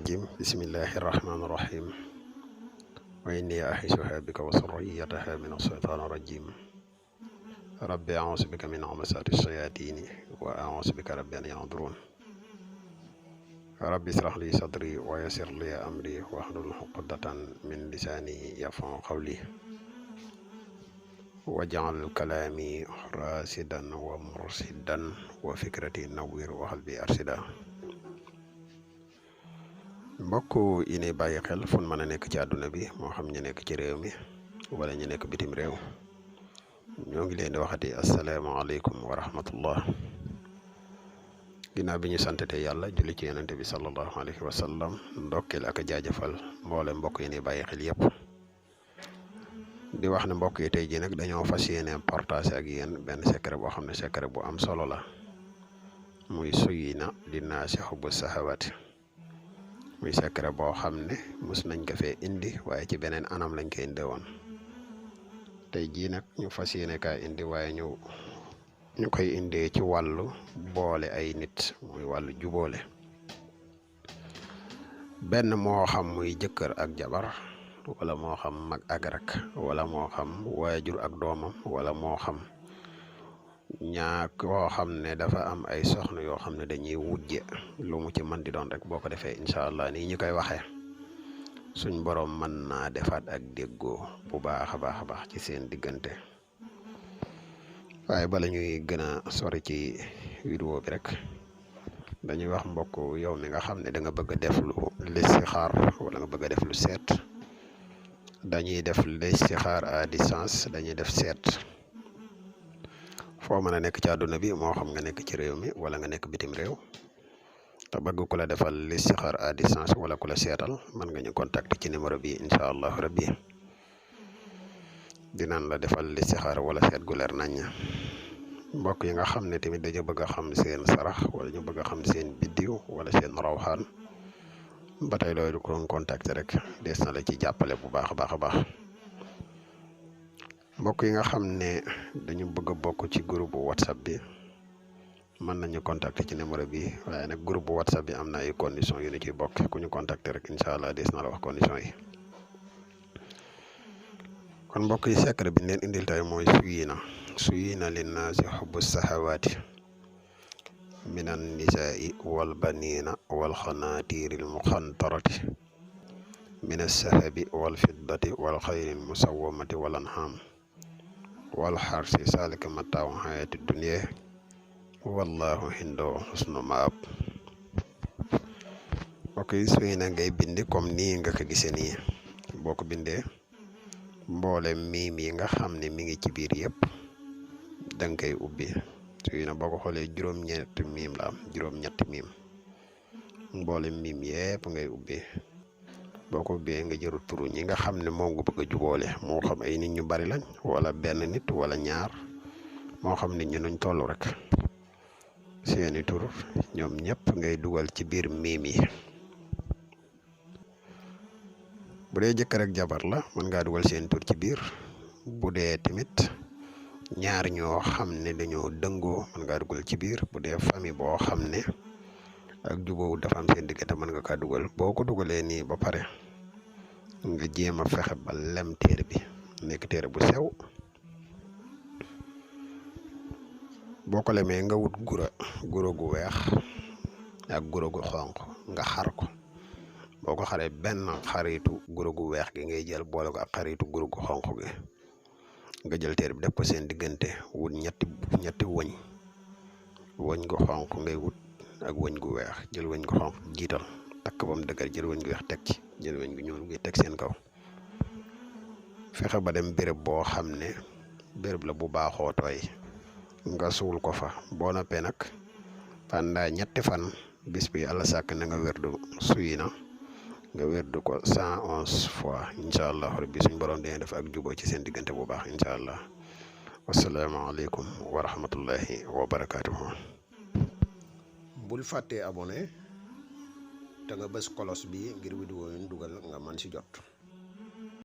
الرجيم بسم الله الرحمن الرحيم وإني أعيذها بك وذريتها من الشيطان الرجيم ربي أعوذ بك من همزات الشياطين وأعوذ بك رب أن يحضرون ربي اشرح لي صدري ويسر لي أمري واحلل عقدة من لساني يفقهوا قولي واجعل كلامي راشدا ومرشدا وفكرتي نوير وقلبي أرشدا. mbokk yi ne bàyyi xel fun mën a nekk ci àdduna bi moo xam ñu nekk ci réew mi wala ñu nekk bitim réew ñoo ngi leen di waxati asalaamaaleykum wa rahmatullah. ginnaaw bi ñu santete yàlla julli ci yonente bi sallallahu alayhi wa sallam ndokkeel ak jaajëfal mboole mbokk yi ne bàyyi xel yépp di wax ne mbokk yi tey ji nag dañoo fas yéene partage ak yéen benn secret boo xam ne secret bu am solo la muy suyina li naasi hubbu sahawaati muy secret boo xam ne mus nañ ko fee indi waaye ci beneen anam lañ koy indi woon tey jii nag ñu fas yéene kaa indi waaye ñu koy indee ci wàllu boole ay nit muy wàllu juboole benn moo xam muy jëkkër ak jabar wala moo xam mag ak rak wala moo xam waajur ak doomam wala moo xam ñaa koo xam ne dafa am ay soxna yoo xam ne dañuy wujje lu mu ci mën di doon rek boo ko defee incha allah nii ñu koy waxee suñ borom mën naa defaat ak déggoo bu baax a baax ci seen diggante. waaye bala ñuy gën a sori ci vidéo bi rek dañuy wax mbokk yow mi nga xam ne da nga bëgg a def lu listixaar wala nga bëgg a def lu seet dañuy def listixaar à distance dañuy def seet foo mën a nekk ci àdduna bi moo xam nga nekk ci réew mi wala nga nekk bitim réew te bëgg ku la defal listixaar à distance wala ku la seetal mën nga ñu contacter ci numéro bi incha allah rabbi dinañ la defal listixaar wala seet gu leer nañ mbokk yi nga xam ne tamit dañu bëgg a xam seen sarax wala ñu bëgg a xam seen biddiw wala seen rawxaan ba tey loolu ko contacter rek des na la ci jàppale bu baax a baax mbokk yi nga xam ne dañu bëgg a bokk ci groupe whatsapp bi mën nañu contacter ci numéro bi waaye nag groupe whatsapp bi am na ay conditions yu ñu ciy bokk ku ñu contacter rek incha allah des na la wax conditions yi. kon mbokk yi secret bi leen indil tey mooy suyina linnaasi hubbu sahawaati minan nisaai wal banina wal xanaatiiril muxantarati mina sahabi wal fiddati wal xayril musawwamati wal anham wal xarsi saalika mataawu xayaati dunya wallahu indahu husnu maab. mbokk yi suyina ngay bindi comme nii nga ko gisee nii boo ko bindee mboole miim yi nga xam ne mi ngi ci biir yëpp da nga koy ubbi suyina boo ko xoolee juróom-ñetti miim la am juróom-ñetti miim mboole miim yëpp ngay ubbi boo ko ubbee nga jëru turu ñi nga xam ne moom nga bëgg a juboole moo xam ay nit ñu bari lañ wala benn nit wala ñaar moo xam nit ñu nuñ toll rek seeni tur ñoom ñëpp ngay dugal ci biir miim yi. bu dee jëkkër ak jabar la mën ngaa dugal seen tur ci biir bu dee tamit ñaar ñoo xam ne dañoo dëngoo mën ngaa dugal ci biir bu dee famille boo xam ne ak jubóowu dafa am seen diggante mën nga kaa dugal boo ko dugalee nii ba pare nga jéem a fexe ba lem téere bi nekk téere bu sew boo ko lemee nga wut guro gu weex ak guro gu xonq nga xar ko boo ko xaree benn xaritu guro gu weex gi ngay jël boole ko ak xaritu guro gu xonq gi nga jël téere bi def ko seen diggante wut ñetti wëñ gu xonq ngay wut ak wëñ gu weex jël wëñ gu xonq jiital takk ba mu dëgër jël wëñ gu weex teg ci jël wëñ gu ñuul gi teg seen kaw fexe ba dem béréb boo xam ne béréb la bu baaxoo tooy nga suul ko fa boo noppee nag pendant ñetti fan bis bi yàlla sàkk na nga wérdu suyina nga wérdu ko 111 fois incha allah rabbi suñ borom dina def ak jubóo ci seen diggante bu baax incha allah wasalaamaaleykum wa rahmatullahi wa barakaatuhu. bul fàttee abonné te nga bës kolos bi ngir vidéo yu ñu dugal nga man si jot.